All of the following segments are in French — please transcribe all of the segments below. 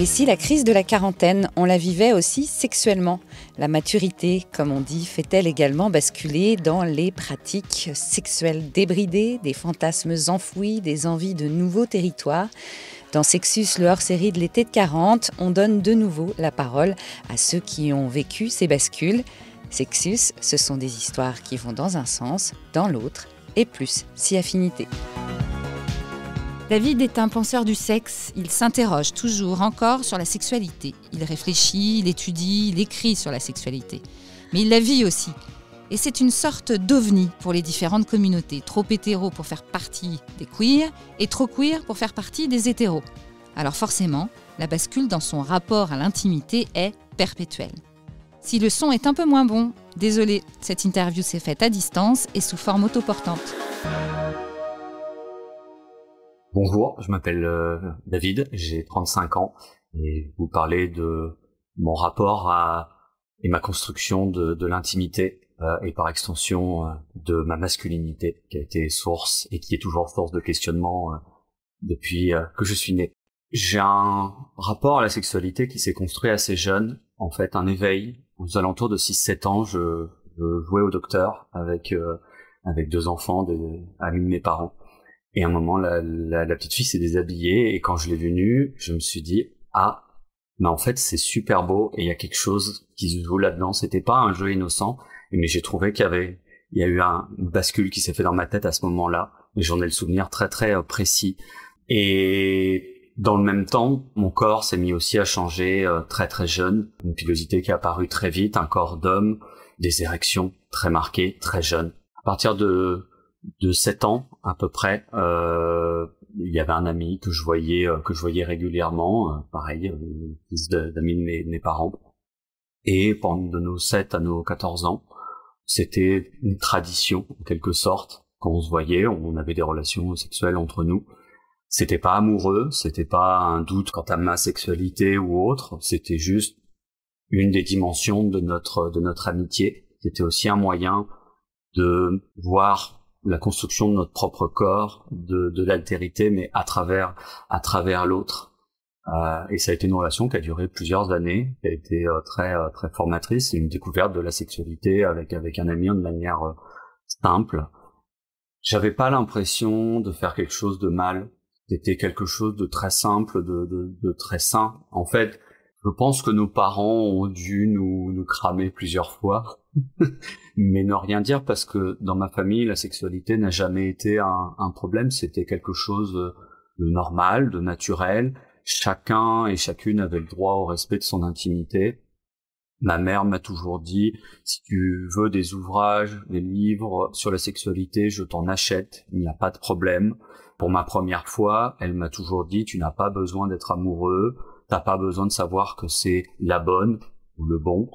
Et si la crise de la quarantaine, on la vivait aussi sexuellement? La maturité, comme on dit, fait-elle également basculer dans les pratiques sexuelles débridées, des fantasmes enfouis, des envies de nouveaux territoires? Dans Sexus, le hors-série de l'été de 40, on donne de nouveau la parole à ceux qui ont vécu ces bascules. Sexus, ce sont des histoires qui vont dans un sens, dans l'autre, et plus si affinité. David est un penseur du sexe, il s'interroge toujours encore sur la sexualité. Il réfléchit, il étudie, il écrit sur la sexualité. Mais il la vit aussi. Et c'est une sorte d'ovni pour les différentes communautés, trop hétéro pour faire partie des queers et trop queer pour faire partie des hétéros. Alors forcément, la bascule dans son rapport à l'intimité est perpétuelle. Si le son est un peu moins bon, désolé, cette interview s'est faite à distance et sous forme autoportante. Bonjour, je m'appelle David, j'ai 35 ans et je vais vous parler de mon rapport et ma construction de l'intimité et par extension de ma masculinité qui a été source et qui est toujours source de questionnement depuis que je suis né. J'ai un rapport à la sexualité qui s'est construit assez jeune, en fait un éveil. Aux alentours de 6-7 ans, je jouais au docteur avec deux enfants, des amis de mes parents. Et à un moment, la petite fille s'est déshabillée et quand je l'ai vue nue, je me suis dit mais en fait c'est super beau et il y a quelque chose qui se joue là-dedans. C'était pas un jeu innocent, mais j'ai trouvé il y a eu une bascule qui s'est fait dans ma tête à ce moment-là. Et j'en ai le souvenir très très précis. Et dans le même temps, mon corps s'est mis aussi à changer très très jeune. Une pilosité qui est apparue très vite, un corps d'homme, des érections très marquées, très jeune. À partir de 7 ans à peu près, il y avait un ami que je voyais régulièrement, pareil, fils d'amis de mes parents. Et pendant de nos 7 à nos 14 ans, c'était une tradition en quelque sorte. Quand on se voyait, on avait des relations sexuelles entre nous. C'était pas amoureux, c'était pas un doute quant à ma sexualité ou autre, c'était juste une des dimensions de notre amitié. C'était aussi un moyen de voir la construction de notre propre corps, de l'altérité, mais à travers l'autre. Et ça a été une relation qui a duré plusieurs années, qui a été très très formatrice, une découverte de la sexualité avec un ami de manière simple. J'avais pas l'impression de faire quelque chose de mal. C'était quelque chose de très simple, de très sain. En fait, je pense que nos parents ont dû nous cramer plusieurs fois. Mais ne rien dire parce que dans ma famille, la sexualité n'a jamais été un problème. C'était quelque chose de normal, de naturel. Chacun et chacune avait le droit au respect de son intimité. Ma mère m'a toujours dit, si tu veux des ouvrages, des livres sur la sexualité, je t'en achète, il n'y a pas de problème. Pour ma première fois, elle m'a toujours dit, tu n'as pas besoin d'être amoureux, t'as pas besoin de savoir que c'est la bonne ou le bon.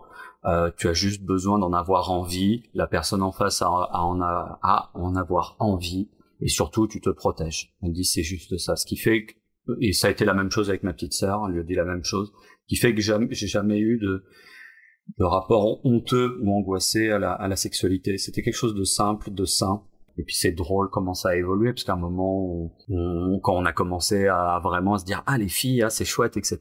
Tu as juste besoin d'en avoir envie, la personne en face a en avoir envie, et surtout tu te protèges. Elle dit c'est juste ça, ce qui fait que, et ça a été la même chose avec ma petite sœur, elle lui a dit la même chose, qui fait que j'ai jamais eu de rapport honteux ou angoissé à la sexualité. C'était quelque chose de simple, de sain. Et puis c'est drôle comment ça a évolué, parce qu'à un moment, quand on a commencé à vraiment se dire « Ah, les filles, c'est chouette, etc. »,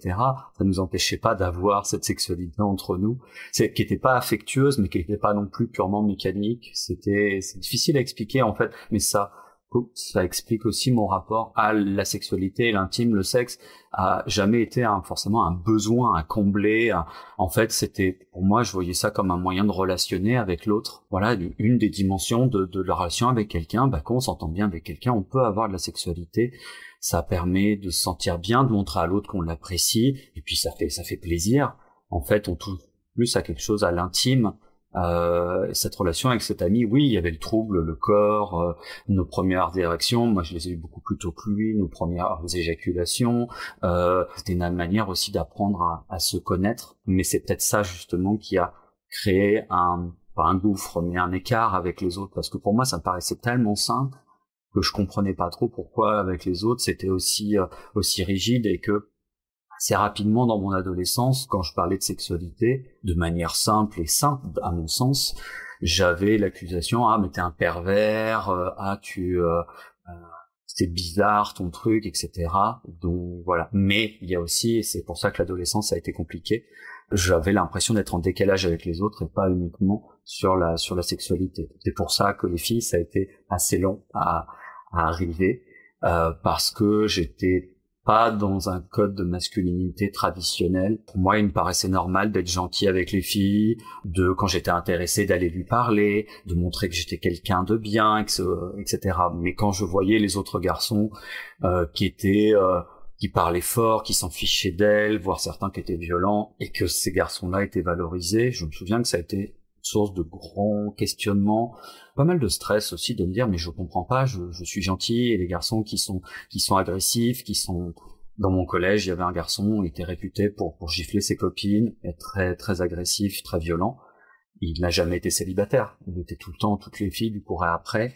ça nous empêchait pas d'avoir cette sexualité entre nous, qui était pas affectueuse, mais qui était pas non plus purement mécanique. C'est difficile à expliquer, en fait, mais ça explique aussi mon rapport à la sexualité, l'intime, le sexe a jamais été forcément un besoin à combler. En fait, pour moi, je voyais ça comme un moyen de relationner avec l'autre. Voilà, une des dimensions de la relation avec quelqu'un. Quand on s'entend bien avec quelqu'un, on peut avoir de la sexualité. Ça permet de se sentir bien, de montrer à l'autre qu'on l'apprécie, et puis ça fait plaisir. En fait, on touche plus à quelque chose à l'intime. Cette relation avec cet ami, oui, il y avait le trouble, le corps, nos premières érections, moi je les ai eues beaucoup plus tôt que lui, nos premières éjaculations, c'était une manière aussi d'apprendre à se connaître, mais c'est peut-être ça justement qui a créé pas un gouffre, mais un écart avec les autres, parce que pour moi ça me paraissait tellement simple que je comprenais pas trop pourquoi avec les autres c'était aussi rigide, et que assez rapidement dans mon adolescence, quand je parlais de sexualité, de manière simple et simple, à mon sens, j'avais l'accusation, mais t'es un pervers, c'était bizarre ton truc, etc. Donc voilà. Mais il y a aussi, et c'est pour ça que l'adolescence a été compliquée, j'avais l'impression d'être en décalage avec les autres et pas uniquement sur la sexualité. C'est pour ça que les filles, ça a été assez long à arriver, parce que j'étais pas dans un code de masculinité traditionnel. Pour moi, il me paraissait normal d'être gentil avec les filles, quand j'étais intéressé, d'aller lui parler, de montrer que j'étais quelqu'un de bien, etc. Mais quand je voyais les autres garçons qui parlaient fort, qui s'en fichaient d'elle, voire certains qui étaient violents, et que ces garçons-là étaient valorisés, je me souviens que ça a été source de grands questionnements, pas mal de stress aussi, de me dire mais je comprends pas, je suis gentil, et les garçons qui sont agressifs, dans mon collège, il y avait un garçon, il était réputé pour gifler ses copines, être très très agressif, très violent. Il n'a jamais été célibataire, il était tout le temps, toutes les filles lui couraient après.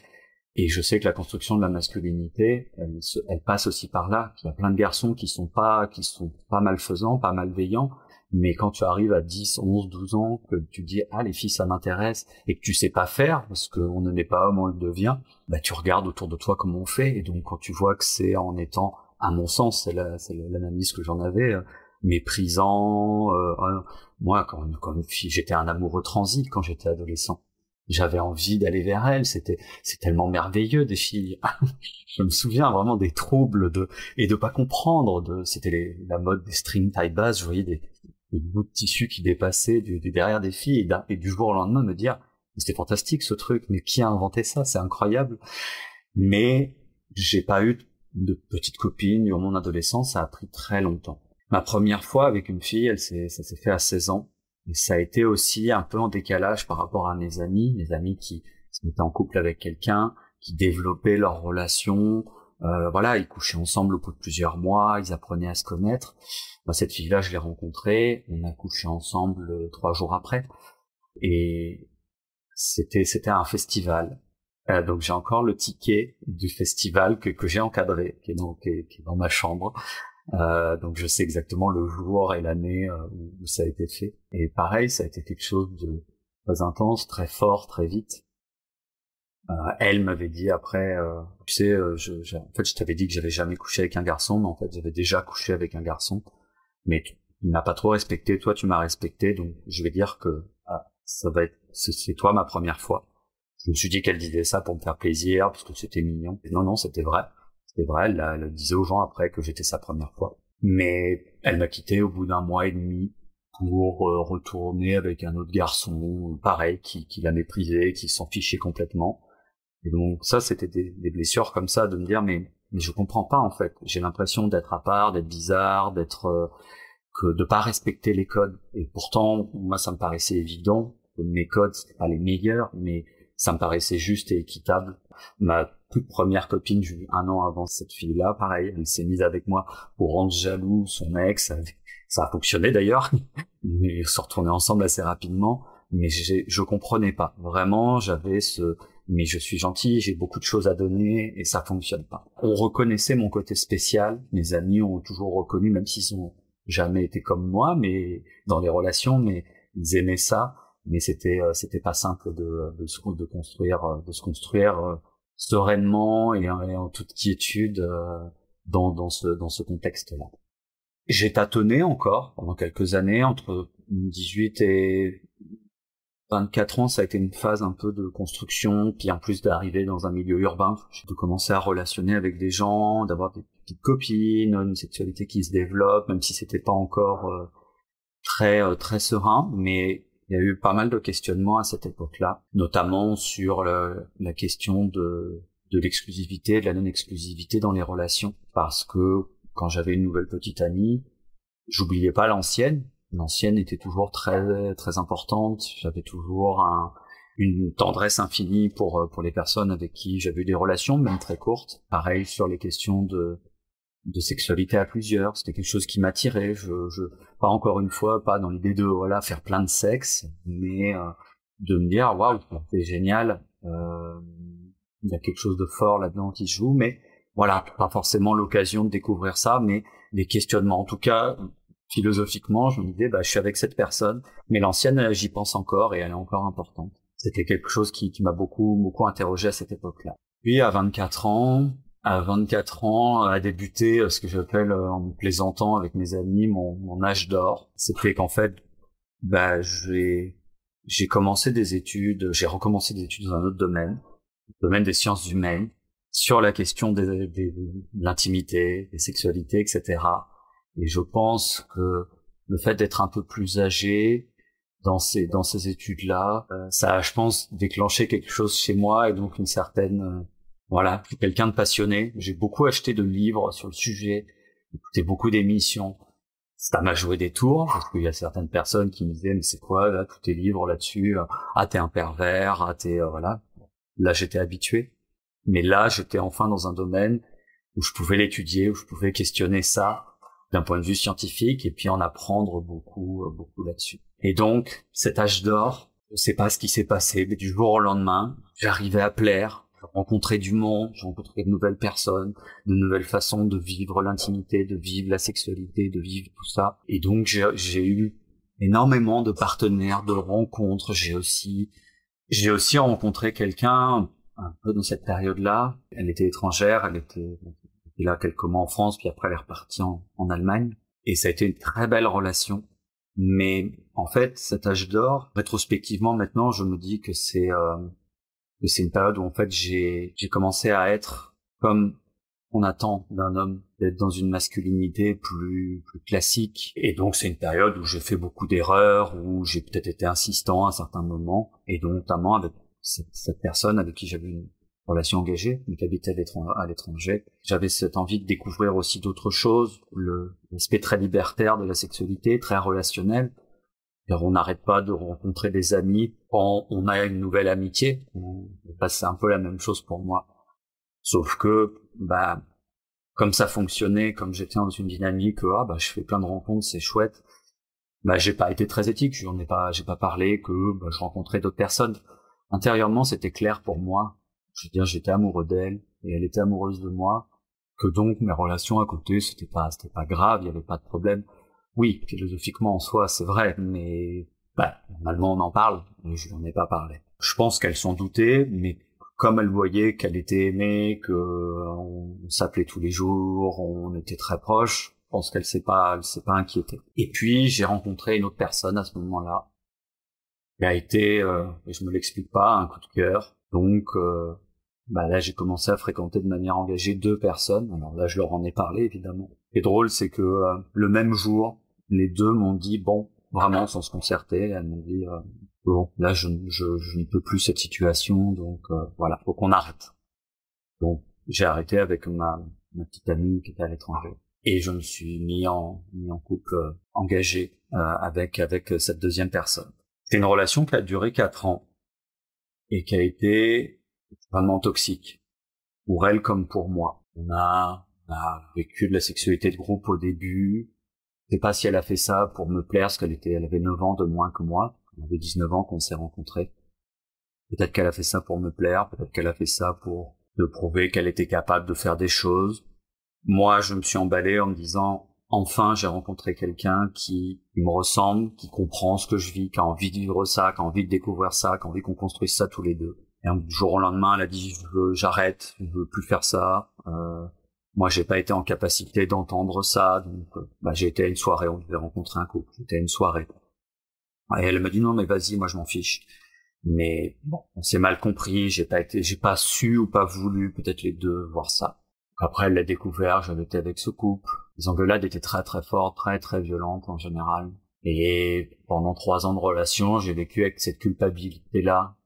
Et je sais que la construction de la masculinité, elle passe aussi par là. Il y a plein de garçons qui sont pas malfaisants, pas malveillants, mais quand tu arrives à 10, 11, 12 ans, que tu dis « Ah, les filles, ça m'intéresse », et que tu sais pas faire, parce qu'on ne naît pas homme, on le devient, bah tu regardes autour de toi comment on fait, et donc quand tu vois que c'est en étant, à mon sens, c'est l'analyse que j'en avais, méprisant, moi, quand une fille, j'étais un amoureux transi quand j'étais adolescent. J'avais envie d'aller vers elle, c'est tellement merveilleux des filles. Je me souviens vraiment des troubles et de pas comprendre, c'était la mode des string tie bass, je voyais des bouts de tissu qui dépassaient du derrière des filles, et du jour au lendemain me dire c'était fantastique ce truc, mais qui a inventé ça, c'est incroyable. Mais j'ai pas eu de petite copine durant mon adolescence, ça a pris très longtemps. Ma première fois avec une fille, ça s'est fait à 16 ans. Et ça a été aussi un peu en décalage par rapport à mes amis qui se mettaient en couple avec quelqu'un, qui développaient leur relation, voilà, ils couchaient ensemble au bout de plusieurs mois, ils apprenaient à se connaître. Bah, cette fille-là, je l'ai rencontrée, on a couché ensemble 3 jours après, et c'était un festival. Donc j'ai encore le ticket du festival que j'ai encadré, qui est dans ma chambre. Donc je sais exactement le jour et l'année où ça a été fait. Et pareil, ça a été quelque chose de très intense, très fort, très vite. Elle m'avait dit après, tu sais, en fait, je t'avais dit que j'avais jamais couché avec un garçon, mais en fait, j'avais déjà couché avec un garçon. Mais il m'a pas trop respecté, toi tu m'as respecté, donc je vais dire que c'est toi ma première fois. Je me suis dit qu'elle disait ça pour me faire plaisir, parce que c'était mignon. Et non, c'était vrai. C'était vrai, elle disait aux gens après que j'étais sa première fois. Mais elle m'a quitté au bout d'1 mois et demi pour retourner avec un autre garçon, pareil, qui la méprisait, qui s'en fichait complètement. Et donc ça, c'était des blessures comme ça, de me dire mais je comprends pas en fait. J'ai l'impression d'être à part, d'être bizarre, de pas respecter les codes. Et pourtant, moi, ça me paraissait évident que mes codes, c'était pas les meilleurs, mais ça me paraissait juste et équitable. Ma toute première copine, j'ai eu 1 an avant cette fille-là, pareil, elle s'est mise avec moi pour rendre jaloux son ex. Ça a fonctionné d'ailleurs, mais ils se retournaient ensemble assez rapidement. Mais je comprenais pas. Vraiment, mais je suis gentil, j'ai beaucoup de choses à donner et ça fonctionne pas. On reconnaissait mon côté spécial. Mes amis ont toujours reconnu, même s'ils ont jamais été comme moi, mais dans les relations, mais ils aimaient ça. Mais c'était pas simple de se construire sereinement et en toute quiétude dans ce contexte-là. J'ai tâtonné encore pendant quelques années, entre 18 et 24 ans, ça a été une phase un peu de construction, puis en plus d'arriver dans un milieu urbain, de commencer à relationner avec des gens, d'avoir des petites copines, une sexualité qui se développe, même si c'était pas encore très serein, mais il y a eu pas mal de questionnements à cette époque-là, notamment sur la question de l'exclusivité, de la non-exclusivité dans les relations, parce que quand j'avais une nouvelle petite amie, j'oubliais pas l'ancienne. L'ancienne était toujours très très importante. J'avais toujours une tendresse infinie pour les personnes avec qui j'avais eu des relations, même très courtes. Pareil sur les questions de sexualité à plusieurs, c'était quelque chose qui m'attirait. Pas encore une fois, pas dans l'idée de voilà faire plein de sexe, mais de me dire waouh, c'est génial. Il y a quelque chose de fort là-dedans qui se joue, mais voilà, pas forcément l'occasion de découvrir ça, mais des questionnements. En tout cas, philosophiquement, je me disais, je suis avec cette personne, mais l'ancienne, j'y pense encore et elle est encore importante. C'était quelque chose qui m'a beaucoup interrogé à cette époque-là. Puis, à 24 ans, à 24 ans, a débuté ce que j'appelle, en me plaisantant avec mes amis, mon âge d'or. C'était qu'en fait, bah, j'ai commencé des études, j'ai recommencé des études dans un autre domaine, le domaine des sciences humaines, sur la question de l'intimité, des sexualités, etc. Et je pense que le fait d'être un peu plus âgé dans ces études-là, ça a, je pense, déclenché quelque chose chez moi et donc une certaine, voilà, je suis quelqu'un de passionné. J'ai beaucoup acheté de livres sur le sujet, écouté beaucoup d'émissions. Ça m'a joué des tours, parce qu'il y a certaines personnes qui me disaient, mais c'est quoi, là, tous tes livres là-dessus? Ah, t'es un pervers, ah, voilà. Là, j'étais habitué. Mais là, j'étais enfin dans un domaine où je pouvais l'étudier, où je pouvais questionner ça d'un point de vue scientifique et puis en apprendre beaucoup là-dessus. Et donc, cet âge d'or, je sais pas ce qui s'est passé, mais du jour au lendemain, j'arrivais à plaire. Je rencontrais du monde, je rencontrais de nouvelles personnes, de nouvelles façons de vivre l'intimité, de vivre la sexualité, de vivre tout ça. Et donc j'ai eu énormément de partenaires, de rencontres. J'ai aussi rencontré quelqu'un un peu dans cette période-là. Elle était étrangère, elle était là quelques mois en France, puis après elle est repartie en Allemagne. Et ça a été une très belle relation. Mais en fait, cet âge d'or, rétrospectivement maintenant, je me dis que c'est une période où en fait j'ai commencé à être comme on attend d'un homme, d'être dans une masculinité plus classique. Et donc c'est une période où j'ai fait beaucoup d'erreurs, où j'ai peut-être été insistant à un certain moment, et donc notamment avec cette personne avec qui j'avais une relation engagée, mais qui habitait à l'étranger. J'avais cette envie de découvrir aussi d'autres choses, l'aspect très libertaire de la sexualité, très relationnel. Alors, on n'arrête pas de rencontrer des amis quand on a une nouvelle amitié. C'est un peu la même chose pour moi. Sauf que, bah, comme ça fonctionnait, comme j'étais dans une dynamique, je fais plein de rencontres, c'est chouette. Bah, j'ai pas été très éthique. J'ai pas parlé que, je rencontrais d'autres personnes. Intérieurement, c'était clair pour moi. Je veux dire, j'étais amoureux d'elle et elle était amoureuse de moi. Que donc, mes relations à côté, c'était pas grave, il y avait pas de problème. Oui, philosophiquement en soi, c'est vrai, mais normalement on en parle, mais je n'en ai pas parlé. Je pense qu'elles s'en doutaient, mais comme elles voyaient qu'elle était aimée, que on s'appelait tous les jours, on était très proches, je pense qu'elle s'est pas inquiétée. Et puis j'ai rencontré une autre personne à ce moment-là, qui a été, et je me l'explique pas, un coup de cœur. Donc là j'ai commencé à fréquenter de manière engagée 2 personnes. Alors là je leur en ai parlé évidemment. Ce qui est drôle, c'est que le même jour, les 2 m'ont dit, bon, vraiment sans se concerter, elles m'ont dit, bon, là je ne peux plus cette situation, donc voilà, faut qu'on arrête. Donc j'ai arrêté avec ma petite amie qui était à l'étranger. Et je me suis mis en couple engagé avec cette deuxième personne. C'est une relation qui a duré 4 ans et qui a été vraiment toxique, pour elle comme pour moi. On a vécu de la sexualité de groupe au début. Je sais pas si elle a fait ça pour me plaire, parce elle avait 9 ans de moins que moi. On avait 19 ans qu'on s'est rencontrés. Peut-être qu'elle a fait ça pour me plaire, peut-être qu'elle a fait ça pour me prouver qu'elle était capable de faire des choses. Moi, je me suis emballé en me disant, enfin, j'ai rencontré quelqu'un qui me ressemble, qui comprend ce que je vis, qui a envie de vivre ça, qui a envie de découvrir ça, qui a envie qu'on construise ça tous les deux. Et du jour au lendemain, elle a dit, j'arrête, je veux plus faire ça. Moi, j'ai pas été en capacité d'entendre ça, donc j'ai été à une soirée, on devait rencontrer un couple. J'étais à une soirée. Et elle m'a dit, non, mais vas-y, moi je m'en fiche. Mais bon, on s'est mal compris, j'ai pas su ou pas voulu, peut-être les 2, voir ça. Après, elle l'a découvert, j'avais été avec ce couple. Les engueulades étaient très très fortes, très très violentes en général. Et pendant 3 ans de relation, j'ai vécu avec cette culpabilité-là.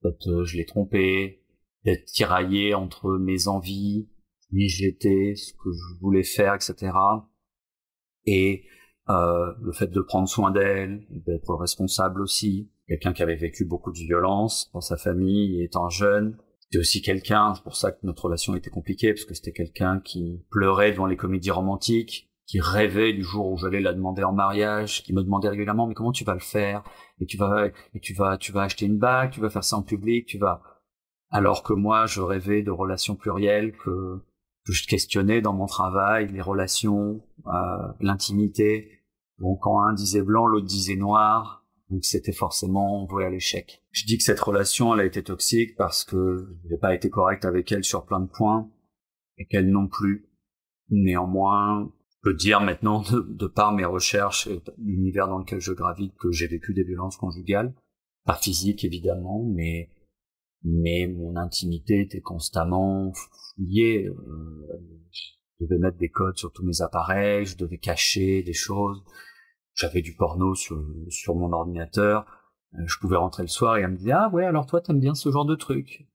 Peut-être je l'ai trompé, d'être tiraillé entre mes envies, qui j'étais, ce que je voulais faire, etc. Et le fait de prendre soin d'elle, d'être responsable aussi. Quelqu'un qui avait vécu beaucoup de violence dans sa famille, étant jeune. C'était aussi quelqu'un, c'est pour ça que notre relation était compliquée, parce que c'était quelqu'un qui pleurait devant les comédies romantiques, qui rêvait du jour où j'allais la demander en mariage, qui me demandait régulièrement, mais comment tu vas le faire? Et tu vas acheter une bague, tu vas faire ça en public, alors que moi, je rêvais de relations plurielles, que je questionnais dans mon travail, les relations, l'intimité. Donc quand un disait blanc, l'autre disait noir, donc c'était forcément voué à l'échec. Je dis que cette relation, elle a été toxique parce que j'ai pas été correct avec elle sur plein de points. et qu'elle non plus. Néanmoins, je peux dire maintenant, de par mes recherches et l'univers dans lequel je gravite, que j'ai vécu des violences conjugales, pas physiques évidemment, mais mon intimité était constamment liée. Je devais mettre des codes sur tous mes appareils, je devais cacher des choses. J'avais du porno sur mon ordinateur. Je pouvais rentrer le soir et elle me disait « Ah ouais, alors toi t'aimes bien ce genre de truc ?»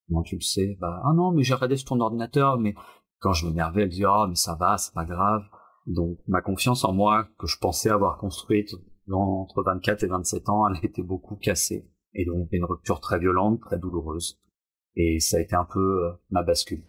Comment tu le sais? Bah, ah non, mais j'ai regardé sur ton ordinateur, mais quand je m'énervais, elle disait « Ah, mais ça va, c'est pas grave. » Donc, ma confiance en moi, que je pensais avoir construite entre 24 et 27 ans, elle était beaucoup cassée. Et donc, une rupture très violente, très douloureuse. Et ça a été un peu ma bascule.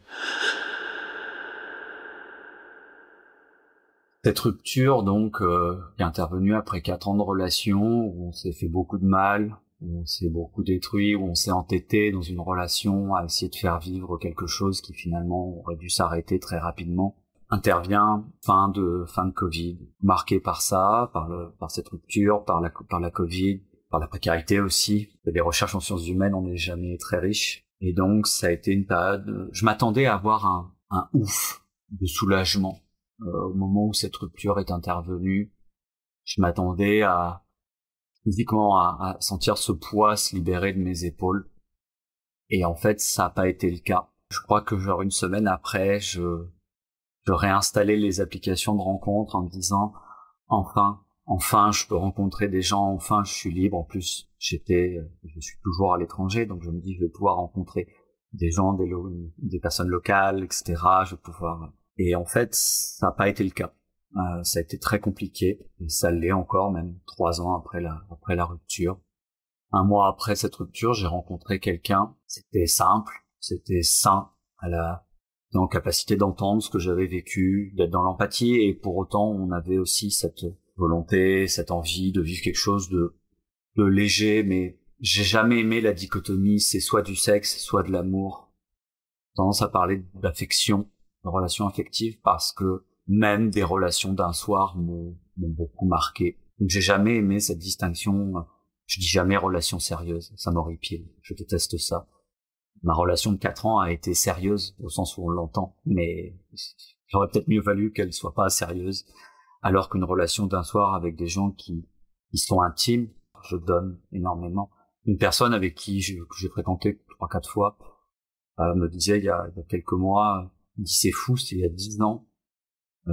Cette rupture, donc, qui est intervenue après 4 ans de relation, où on s'est fait beaucoup de mal, où on s'est beaucoup détruit, où on s'est entêté dans une relation à essayer de faire vivre quelque chose qui finalement aurait dû s'arrêter très rapidement, intervient fin de Covid, marqué par ça, par cette rupture, par la Covid, par la précarité aussi. Les recherches en sciences humaines, on n'est jamais très riche. Et donc, ça a été une période, je m'attendais à avoir un ouf de soulagement. Au moment où cette rupture est intervenue, je m'attendais physiquement à sentir ce poids se libérer de mes épaules. Et en fait, ça n'a pas été le cas. Je crois que genre une semaine après, je réinstallais les applications de rencontre en me disant enfin, je peux rencontrer des gens, enfin, je suis libre. En plus, je suis toujours à l'étranger, donc je me dis, je vais pouvoir rencontrer des gens, des personnes locales, etc. Je vais pouvoir. Et en fait, ça n'a pas été le cas. Ça a été très compliqué, et ça l'est encore, même 3 ans après la rupture. 1 mois après cette rupture, j'ai rencontré quelqu'un. C'était simple, c'était sain, dans la capacité d'entendre ce que j'avais vécu, d'être dans l'empathie, et pour autant, on avait aussi cette volonté, cette envie de vivre quelque chose de léger, mais j'ai jamais aimé la dichotomie, c'est soit du sexe, soit de l'amour. J'ai tendance à parler d'affection, de relations affectives, parce que même des relations d'un soir m'ont beaucoup marqué. Donc j'ai jamais aimé cette distinction. Je dis jamais relation sérieuse, ça m'horripile, je déteste ça. Ma relation de 4 ans a été sérieuse au sens où on l'entend, mais j'aurais peut-être mieux valu qu'elle soit pas sérieuse, alors qu'une relation d'un soir avec des gens qui sont intimes, je donne énormément. Une personne avec qui que j'ai fréquenté 3-4 fois me disait il y a quelques mois, il dit c'est fou, c'est il y a 10 ans.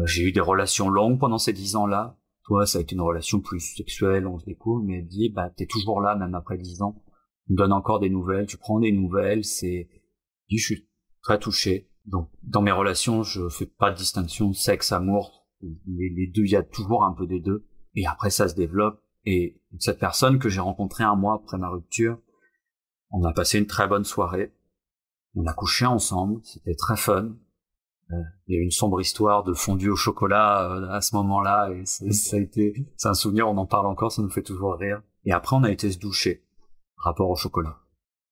J'ai eu des relations longues pendant ces 10 ans-là. Toi, ça a été une relation plus sexuelle, on se découvre, mais elle dit, t'es toujours là, même après 10 ans. Tu me donnes encore des nouvelles, tu prends des nouvelles, je suis très touché. Donc, dans mes relations, je fais pas de distinction sexe, amour. Les deux, il y a toujours un peu des deux. Et après, ça se développe. Et cette personne que j'ai rencontrée 1 mois après ma rupture, on a passé une très bonne soirée. On a couché ensemble, c'était très fun. Il y a eu une sombre histoire de fondue au chocolat à ce moment-là, et c'est un souvenir, on en parle encore, ça nous fait toujours rire. Et après, on a été se doucher, rapport au chocolat.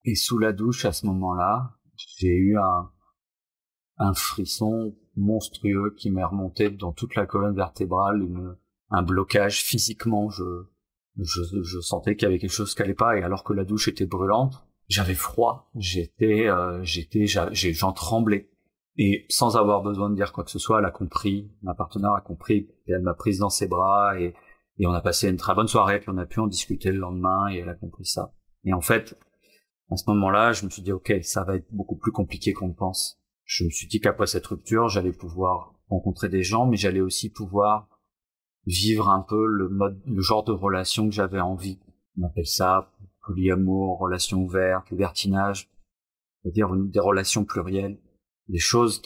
Et sous la douche, à ce moment-là, j'ai eu un frisson monstrueux qui m'est remonté dans toute la colonne vertébrale, un blocage physiquement. Je sentais qu'il y avait quelque chose qui allait pas, et alors que la douche était brûlante, j'avais froid, j'en tremblais. Et sans avoir besoin de dire quoi que ce soit, elle a compris, ma partenaire a compris, et elle m'a prise dans ses bras, et on a passé une très bonne soirée, puis on a pu en discuter le lendemain, et elle a compris ça. Et en fait, à ce moment-là, je me suis dit, ok, ça va être beaucoup plus compliqué qu'on le pense. Je me suis dit qu'après cette rupture, j'allais pouvoir rencontrer des gens, mais j'allais aussi pouvoir vivre un peu le genre de relation que j'avais envie. On appelle ça polyamour, relation ouverte, libertinage, c'est-à-dire des relations plurielles. Des choses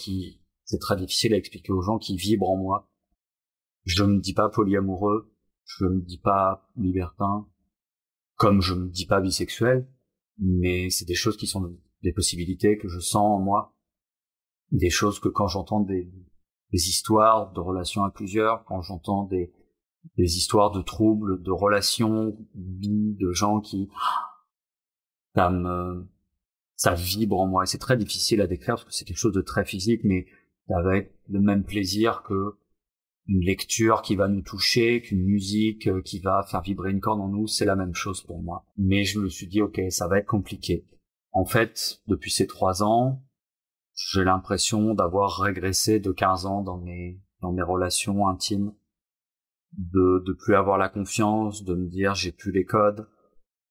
c'est très difficile à expliquer aux gens, qui vibrent en moi. Je me dis pas polyamoureux, je me dis pas libertin, comme je me dis pas bisexuel, mais c'est des choses qui sont des possibilités que je sens en moi, des choses que quand j'entends des histoires de relations à plusieurs, quand j'entends des histoires de troubles, de relations, de gens qui, ça vibre en moi, et c'est très difficile à décrire parce que c'est quelque chose de très physique, mais ça va être le même plaisir que une lecture qui va nous toucher, qu'une musique qui va faire vibrer une corde en nous, c'est la même chose pour moi. Mais je me suis dit, ok, ça va être compliqué. En fait, depuis ces 3 ans, j'ai l'impression d'avoir régressé de 15 ans dans mes relations intimes, de plus avoir la confiance, de me dire j'ai plus les codes,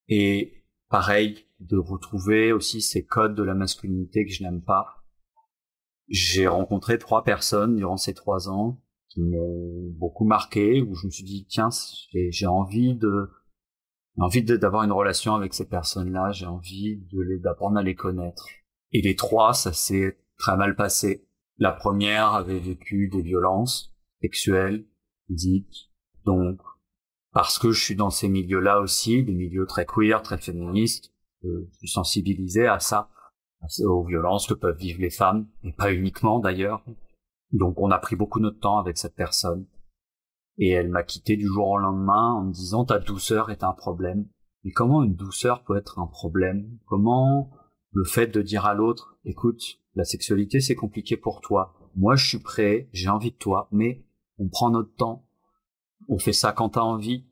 et pareil, de retrouver aussi ces codes de la masculinité que je n'aime pas. J'ai rencontré 3 personnes durant ces 3 ans qui m'ont beaucoup marqué, où je me suis dit tiens, j'ai envie d'avoir une relation avec ces personnes-là, j'ai envie d'apprendre à les connaître. Et les 3, ça s'est très mal passé. La première avait vécu des violences sexuelles, physiques, donc parce que je suis dans ces milieux-là aussi, des milieux très queer, très féministes, je suis sensibilisé à ça, aux violences que peuvent vivre les femmes, et pas uniquement d'ailleurs. Donc on a pris beaucoup notre temps avec cette personne. Et elle m'a quitté du jour au lendemain en me disant ta douceur est un problème. Mais comment une douceur peut être un problème? Comment le fait de dire à l'autre écoute, la sexualité c'est compliqué pour toi. Moi je suis prêt, j'ai envie de toi, mais on prend notre temps. On fait ça quand t'as envie.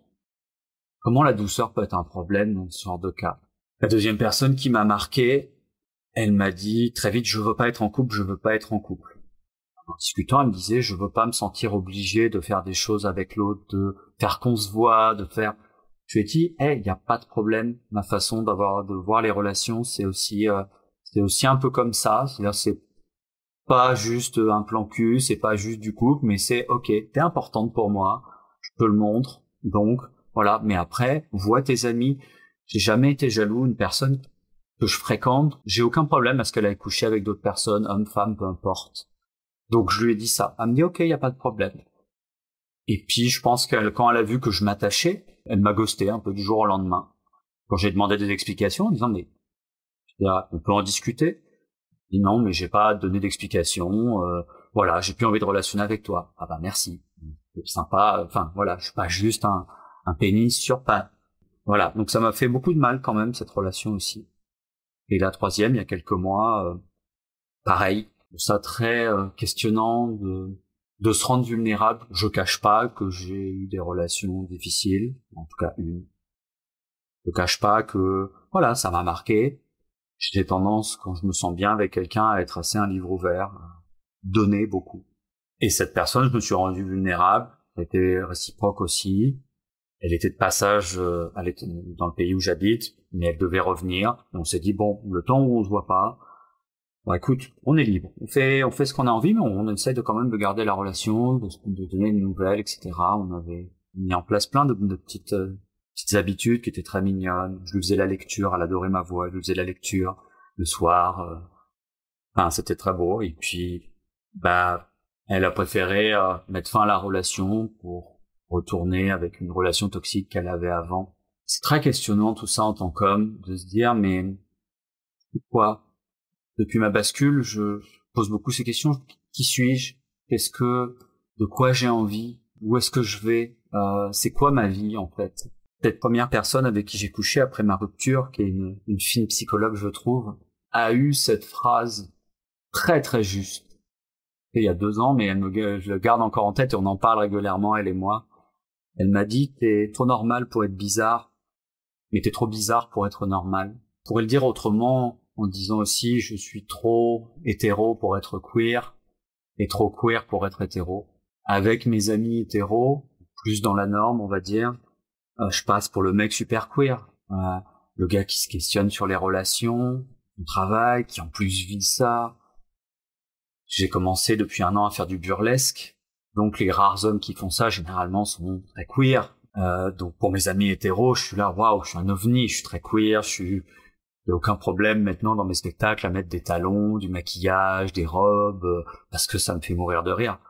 Comment la douceur peut être un problème dans ce genre de cas? La deuxième personne qui m'a marqué, elle m'a dit très vite je veux pas être en couple, je veux pas être en couple. En discutant, elle me disait je veux pas me sentir obligé de faire des choses avec l'autre, de faire qu'on se voit, de faire. Je lui ai dit il y a pas de problème. Ma façon de voir les relations, c'est aussi un peu comme ça. C'est-à-dire c'est pas juste un plan cul, c'est pas juste du couple, mais c'est ok, t'es importante pour moi, je te le montre, donc voilà. Mais après, vois tes amis. J'ai jamais été jaloux. Une personne que je fréquente, j'ai aucun problème à ce qu'elle ait couché avec d'autres personnes, hommes, femmes, peu importe. Donc je lui ai dit ça. Elle me dit ok, y a pas de problème. Et puis je pense qu'elle, quand elle a vu que je m'attachais, elle m'a ghosté un peu du jour au lendemain. Quand j'ai demandé des explications, en disant mais on peut en discuter. Je dis non, mais j'ai pas donné d'explication. Voilà, j'ai plus envie de relationner avec toi. Ah bah merci, c'est sympa. Enfin voilà, je suis pas juste un pénis sur pattes. Voilà, donc ça m'a fait beaucoup de mal quand même cette relation aussi. Et la troisième, il y a quelques mois, pareil, ça très questionnant de se rendre vulnérable. Je cache pas que j'ai eu des relations difficiles, en tout cas une. Je cache pas que voilà, ça m'a marqué. J'ai tendance, quand je me sens bien avec quelqu'un, à être assez un livre ouvert, à donner beaucoup. Et cette personne, je me suis rendu vulnérable, elle était réciproque aussi. Elle était de passage, elle était dans le pays où j'habite, mais elle devait revenir. Et on s'est dit bon, le temps où on se voit pas, bon écoute, on est libre, on fait ce qu'on a envie, mais on essaie de quand même de garder la relation, de donner des nouvelles, etc. On avait mis en place plein de petites habitudes qui étaient très mignonnes. Je lui faisais la lecture, elle adorait ma voix, je lui faisais la lecture le soir. Enfin, c'était très beau. Et puis, bah, elle a préféré mettre fin à la relation pour retourner avec une relation toxique qu'elle avait avant. C'est très questionnant tout ça en tant qu'homme, de se dire mais pourquoi? Depuis ma bascule, je pose beaucoup ces questions. Qui suis-je? De quoi j'ai envie? Où est-ce que je vais? C'est quoi ma vie en fait? Cette première personne avec qui j'ai couché après ma rupture, qui est une fine psychologue je trouve, a eu cette phrase très très juste. Il y a 2 ans, mais je le garde encore en tête et on en parle régulièrement, elle et moi. Elle m'a dit t'es trop normal pour être bizarre, mais t'es trop bizarre pour être normal. Je pourrais le dire autrement en disant aussi je suis trop hétéro pour être queer et trop queer pour être hétéro. Avec mes amis hétéros, plus dans la norme on va dire, je passe pour le mec super queer, le gars qui se questionne sur les relations, son travail, qui en plus vit ça. J'ai commencé depuis 1 an à faire du burlesque, donc les rares hommes qui font ça généralement sont très queer. Donc pour mes amis hétéros, je suis là, waouh, je suis un ovni, je suis très queer, j'ai aucun problème maintenant dans mes spectacles à mettre des talons, du maquillage, des robes, parce que ça me fait mourir de rire.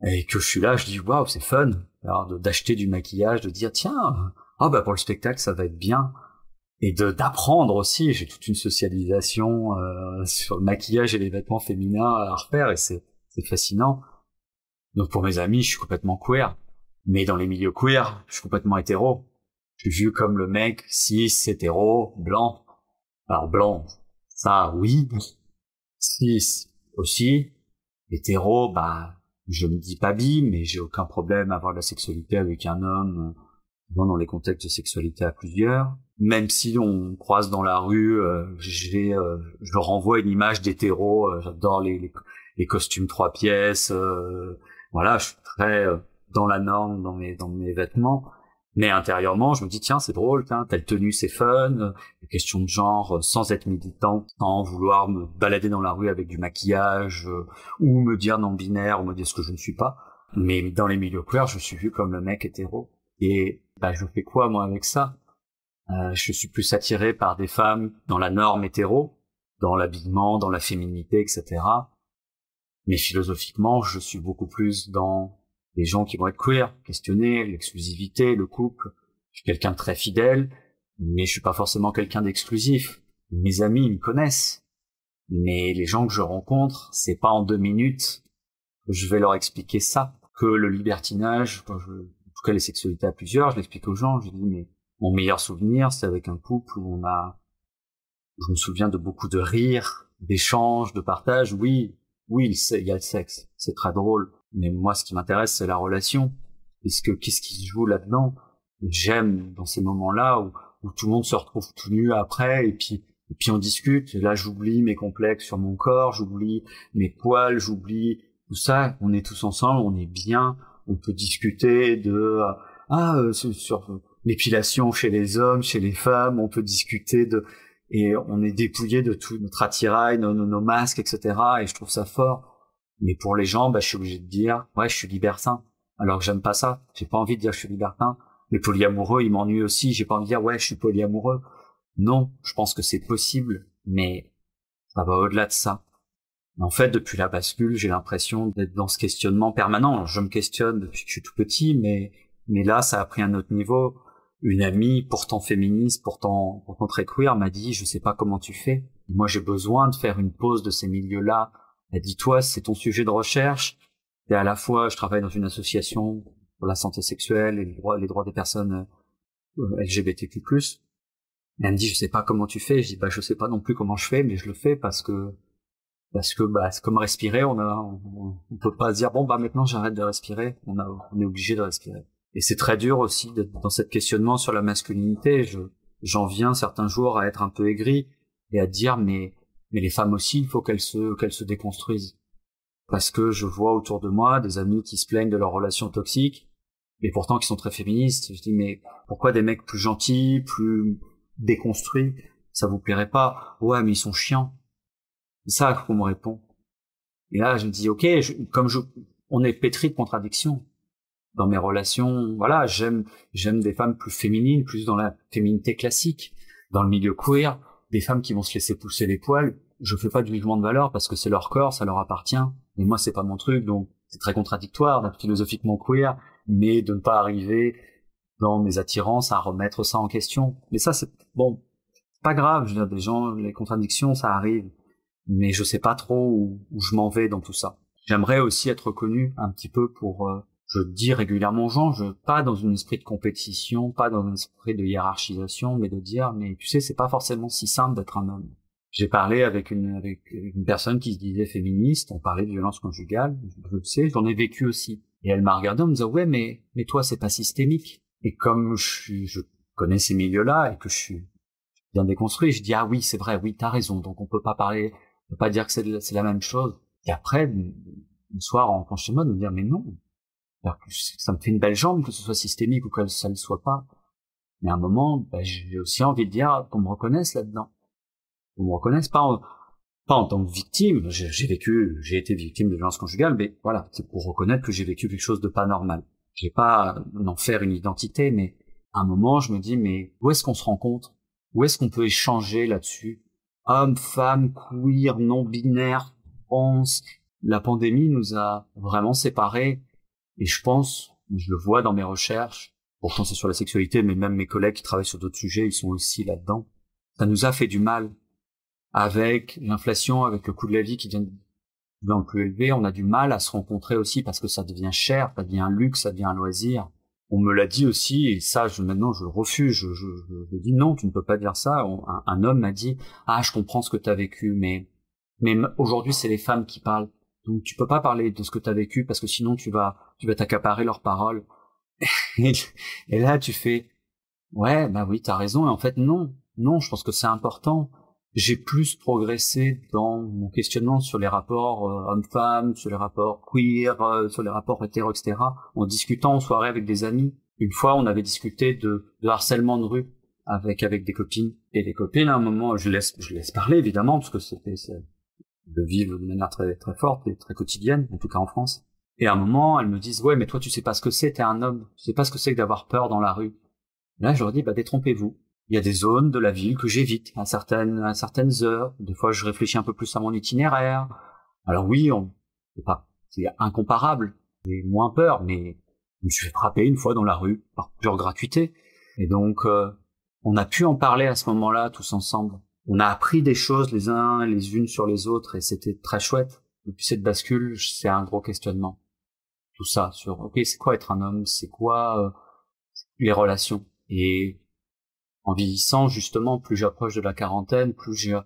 Et que je suis là, je dis waouh, c'est fun, alors d'acheter du maquillage, de dire tiens, bah pour le spectacle ça va être bien. Et d'apprendre aussi, j'ai toute une socialisation sur le maquillage et les vêtements féminins à refaire, et c'est fascinant. Donc pour mes amis, je suis complètement queer. Mais dans les milieux queer, je suis complètement hétéro. Je suis vu comme le mec cis, hétéro, blanc. Alors blanc, ça oui. Cis aussi. Hétéro, bah je me dis pas bi, mais j'ai aucun problème à avoir de la sexualité avec un homme, dans les contextes de sexualité à plusieurs. même si on croise dans la rue, je renvoie une image d'hétéro. J'adore les costumes 3 pièces. Voilà, je suis très dans la norme dans mes vêtements. Mais intérieurement, je me dis tiens, c'est drôle, tiens, telle tenue, c'est fun. Les questions de genre, sans être militant, sans vouloir me balader dans la rue avec du maquillage ou me dire non binaire ou me dire ce que je ne suis pas. Mais dans les milieux queer, je suis vu comme le mec hétéro. Et je fais quoi moi avec ça? Je suis plus attiré par des femmes dans la norme hétéro, dans l'habillement, dans la féminité, etc. Mais philosophiquement, je suis beaucoup plus dans les gens qui vont être queer, questionner l'exclusivité, le couple. Je suis quelqu'un de très fidèle, mais je suis pas forcément quelqu'un d'exclusif. Mes amis, ils me connaissent. Mais les gens que je rencontre, c'est pas en 2 minutes que je vais leur expliquer ça. Que le libertinage, en tout cas les sexualités à plusieurs, je l'explique aux gens, je dis mais mon meilleur souvenir, c'est avec un couple où je me souviens de beaucoup de rires, d'échanges, de partage. Oui, il y a le sexe, c'est très drôle. Mais moi, ce qui m'intéresse, c'est la relation. Qu'est-ce qui se joue là-dedans? J'aime dans ces moments-là où tout le monde se retrouve tout nu après, et puis on discute. Et là, j'oublie mes complexes sur mon corps, j'oublie mes poils, j'oublie tout ça. On est tous ensemble, on est bien. On peut discuter sur l'épilation chez les hommes, chez les femmes. On peut discuter et on est dépouillé de tout notre attirail, nos masques, etc. Et je trouve ça fort. Mais pour les gens, je suis obligé de dire, ouais, je suis libertin. Alors que j'aime pas ça. J'ai pas envie de dire que je suis libertin. Les polyamoureux, ils m'ennuient aussi. J'ai pas envie de dire, ouais, je suis polyamoureux. Non, je pense que c'est possible, mais ça va au-delà de ça. En fait, depuis la bascule, j'ai l'impression d'être dans ce questionnement permanent. Je me questionne depuis que je suis tout petit, mais là, ça a pris un autre niveau. Une amie, pourtant féministe, pourtant très queer, m'a dit, je sais pas comment tu fais. Moi, j'ai besoin de faire une pause de ces milieux-là. Elle dit, toi, c'est ton sujet de recherche. Et à la fois, je travaille dans une association pour la santé sexuelle et les droits des personnes LGBTQ+. Et elle me dit, je sais pas comment tu fais. Je dis, je sais pas non plus comment je fais, mais je le fais parce que c'est comme respirer. On peut pas se dire, maintenant j'arrête de respirer. On est obligé de respirer. Et c'est très dur aussi d'être dans cet questionnement sur la masculinité. J'en viens certains jours à être un peu aigri et à dire, mais les femmes aussi, il faut qu'elles se déconstruisent. Parce que je vois autour de moi des amis qui se plaignent de leurs relations toxiques, mais pourtant qui sont très féministes. Je dis, mais pourquoi des mecs plus gentils, plus déconstruits, ça vous plairait pas? Ouais, mais ils sont chiants. C'est ça qu'on me répond. Et là, je me dis, ok, on est pétri de contradictions. Dans mes relations, voilà, j'aime des femmes plus féminines, plus dans la féminité classique. Dans le milieu queer, des femmes qui vont se laisser pousser les poils, je fais pas de jugement de valeur parce que c'est leur corps, ça leur appartient. Mais moi, c'est pas mon truc, donc c'est très contradictoire d'être philosophiquement queer, mais de ne pas arriver dans mes attirances à remettre ça en question. Mais ça, c'est pas grave. Je veux dire, des gens, les contradictions, ça arrive. Mais je sais pas trop où je m'en vais dans tout ça. J'aimerais aussi être reconnu un petit peu pour, je dis régulièrement aux gens, pas dans un esprit de compétition, pas dans un esprit de hiérarchisation, mais de dire, mais tu sais, c'est pas forcément si simple d'être un homme. J'ai parlé avec une personne qui se disait féministe, on parlait de violence conjugale, je le sais, j'en ai vécu aussi. Et elle m'a regardé en me disant, ouais, mais toi, c'est pas systémique. Et comme je connais ces milieux-là et que je suis bien déconstruit, je dis, ah oui, c'est vrai, oui, t'as raison, donc on peut pas dire que c'est la même chose. Et après, le soir, on rentre chez moi, de me dire, mais non. Alors que ça me fait une belle jambe que ce soit systémique ou que ça ne le soit pas. Mais à un moment, j'ai aussi envie de dire qu'on me reconnaisse là-dedans. Qu'on me reconnaisse pas en tant que victime. J'ai été victime de violence conjugale, mais voilà, c'est pour reconnaître que j'ai vécu quelque chose de pas normal. J'ai pas d'en faire une identité, mais à un moment, je me dis, mais où est-ce qu'on se rencontre? Où est-ce qu'on peut échanger là-dessus? Hommes, femmes, queer, non-binaires, trans. La pandémie nous a vraiment séparés. Et je le vois dans mes recherches, pourtant c'est sur la sexualité, mais même mes collègues qui travaillent sur d'autres sujets, ils sont aussi là-dedans. Ça nous a fait du mal. Avec l'inflation, avec le coût de la vie qui devient de plus en plus élevé, on a du mal à se rencontrer aussi parce que ça devient cher, ça devient un luxe, ça devient un loisir. On me l'a dit aussi, et ça, maintenant, je le refuse. Je dis non, tu ne peux pas dire ça. Un homme m'a dit, ah, je comprends ce que tu as vécu, mais aujourd'hui, c'est les femmes qui parlent. Donc, tu peux pas parler de ce que tu as vécu parce que sinon, tu vas t'accaparer leurs paroles. Et là, tu fais, Ouais, bah oui, t'as raison. Et en fait, non. Non, je pense que c'est important. J'ai plus progressé dans mon questionnement sur les rapports hommes-femmes, sur les rapports queer, sur les rapports hétéros, etc. En discutant en soirée avec des amis. Une fois, on avait discuté de harcèlement de rue avec des copines. Et les copines, à un moment, je laisse parler, évidemment, parce que c'est le vivre de manière très, très forte et très quotidienne, en tout cas en France. Et à un moment, elles me disent, ouais, mais toi, tu sais pas ce que c'est, t'es un homme. Tu sais pas ce que c'est que d'avoir peur dans la rue. Et là, je leur dis, bah, détrompez-vous. Il y a des zones de la ville que j'évite à certaines heures. Des fois, je réfléchis un peu plus à mon itinéraire. Alors oui, c'est incomparable. J'ai moins peur, mais je me suis fait frapper une fois dans la rue par pure gratuité. Et donc, on a pu en parler à ce moment-là, tous ensemble. On a appris des choses les uns et les unes sur les autres, et c'était très chouette. Depuis cette bascule, c'est un gros questionnement. Tout ça sur, ok, c'est quoi être un homme, c'est quoi les relations. Et en vieillissant, justement, plus j'approche de la quarantaine, il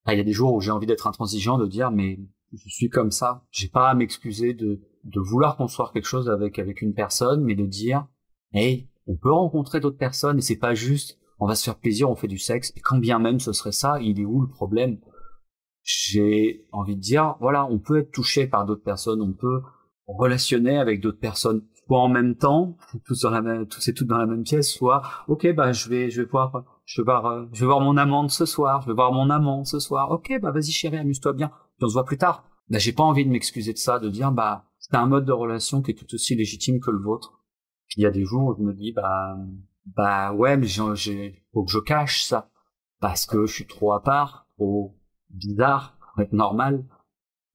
y a des jours où j'ai envie d'être intransigeant, de dire, mais je suis comme ça. J'ai pas à m'excuser de vouloir construire quelque chose avec une personne, mais de dire, hey, on peut rencontrer d'autres personnes, et c'est pas juste, on va se faire plaisir, on fait du sexe, et quand bien même ce serait ça, il est où le problème? J'ai envie de dire, voilà, on peut être touché par d'autres personnes, on peut relationner avec d'autres personnes, soit en même temps, tous et toutes dans la même pièce, soit, ok, bah, je vais voir mon amante ce soir, je vais voir mon amant ce soir, ok, bah, vas-y chérie, amuse-toi bien, puis on se voit plus tard. Là, j'ai pas envie de m'excuser de ça, de dire, bah, c'est un mode de relation qui est tout aussi légitime que le vôtre. Puis il y a des jours où je me dis, bah, ouais, mais faut que je cache ça, parce que je suis trop à part, trop bizarre, pour être normal.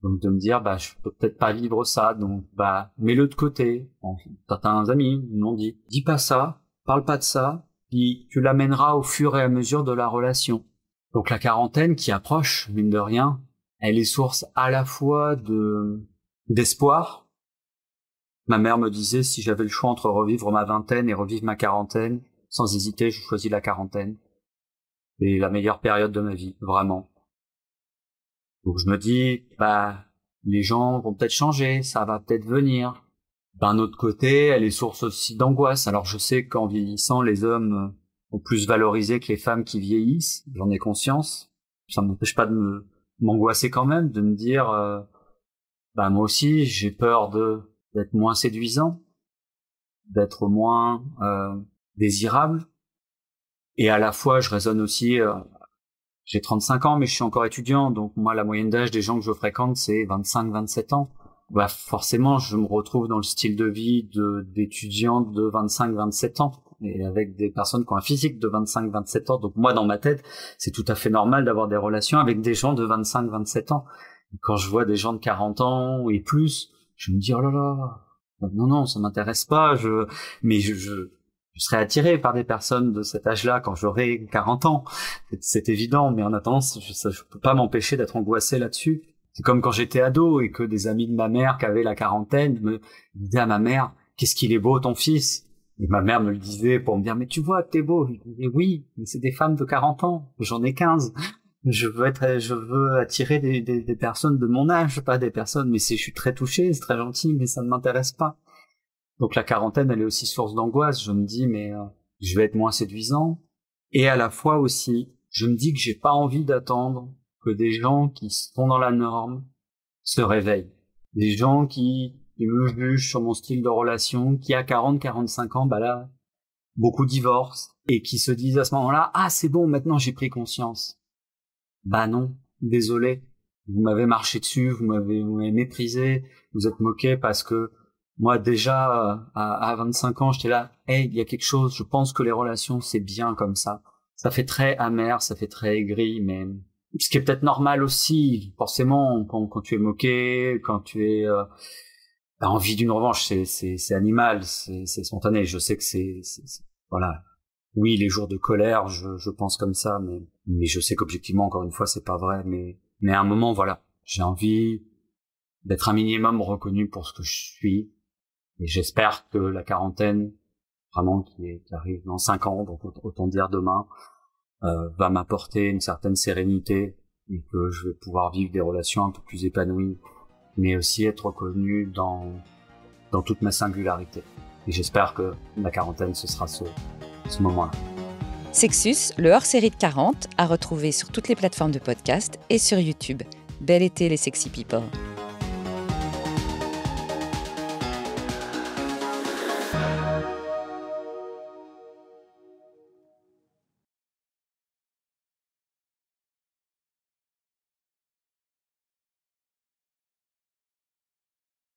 Donc de me dire, bah, je peux peut-être pas vivre ça, donc bah, mets-le de côté. Bon, certains amis m'ont dit, dis pas ça, parle pas de ça, puis tu l'amèneras au fur et à mesure de la relation. Donc la quarantaine qui approche, mine de rien, elle est source à la fois d'espoir. Ma mère me disait, si j'avais le choix entre revivre ma vingtaine et revivre ma quarantaine, sans hésiter, je choisis la quarantaine. C'est la meilleure période de ma vie, vraiment. Donc je me dis, bah, les gens vont peut-être changer, ça va peut-être venir. D'un autre côté, elle est source aussi d'angoisse. Alors je sais qu'en vieillissant, les hommes sont plus valorisés que les femmes qui vieillissent, j'en ai conscience. Ça m'empêche pas de m'angoisser quand même, de me dire, bah moi aussi, j'ai peur d'être moins séduisant, d'être moins désirable. Et à la fois, je raisonne aussi... j'ai 35 ans, mais je suis encore étudiant, donc moi, la moyenne d'âge des gens que je fréquente, c'est 25-27 ans. Bah, forcément, je me retrouve dans le style de vie d'étudiants de 25-27 ans, et avec des personnes qui ont un physique de 25-27 ans. Donc moi, dans ma tête, c'est tout à fait normal d'avoir des relations avec des gens de 25-27 ans. Et quand je vois des gens de 40 ans et plus, je me dis, oh là là, non, ça m'intéresse pas, mais je serais attiré par des personnes de cet âge-là quand j'aurai 40 ans. C'est évident, mais en attendant, je peux pas m'empêcher d'être angoissé là-dessus. C'est comme quand j'étais ado et que des amis de ma mère qui avaient la quarantaine me disaient à ma mère, qu'est-ce qu'il est beau ton fils? Et ma mère me le disait pour me dire, mais tu vois que t'es beau. Je disais, oui, mais c'est des femmes de 40 ans. J'en ai 15. Je veux attirer des personnes de mon âge, pas des personnes, mais je suis très touché, c'est très gentil, mais ça ne m'intéresse pas. Donc la quarantaine, elle est aussi source d'angoisse. Je me dis, mais je vais être moins séduisant. Et à la fois aussi, je me dis que j'ai pas envie d'attendre que des gens qui sont dans la norme se réveillent. Des gens qui me jugent sur mon style de relation, qui à 40-45 ans, bah là, beaucoup divorcent, et qui se disent à ce moment-là, ah c'est bon, maintenant j'ai pris conscience. Bah non, désolé. Vous m'avez marché dessus, vous m'avez méprisé, vous êtes moqué parce que moi, déjà, à 25 ans, j'étais là, hey, il y a quelque chose, je pense que les relations, c'est bien comme ça. Ça fait très amer, ça fait très aigri, mais ce qui est peut-être normal aussi, forcément, quand tu es moqué, quand tu as envie d'une revanche, c'est animal, c'est spontané. Je sais que voilà. Oui, les jours de colère, je pense comme ça, mais je sais qu'objectivement, encore une fois, c'est pas vrai, mais à un moment, voilà. J'ai envie d'être un minimum reconnu pour ce que je suis. Et j'espère que la quarantaine, vraiment qui arrive dans 5 ans, donc autant dire demain, va m'apporter une certaine sérénité et que je vais pouvoir vivre des relations un peu plus épanouies, mais aussi être reconnu dans toute ma singularité. Et j'espère que la quarantaine, ce sera ce moment-là. Sexus, le hors-série de 40, à retrouver sur toutes les plateformes de podcast et sur YouTube. Bel été les sexy people.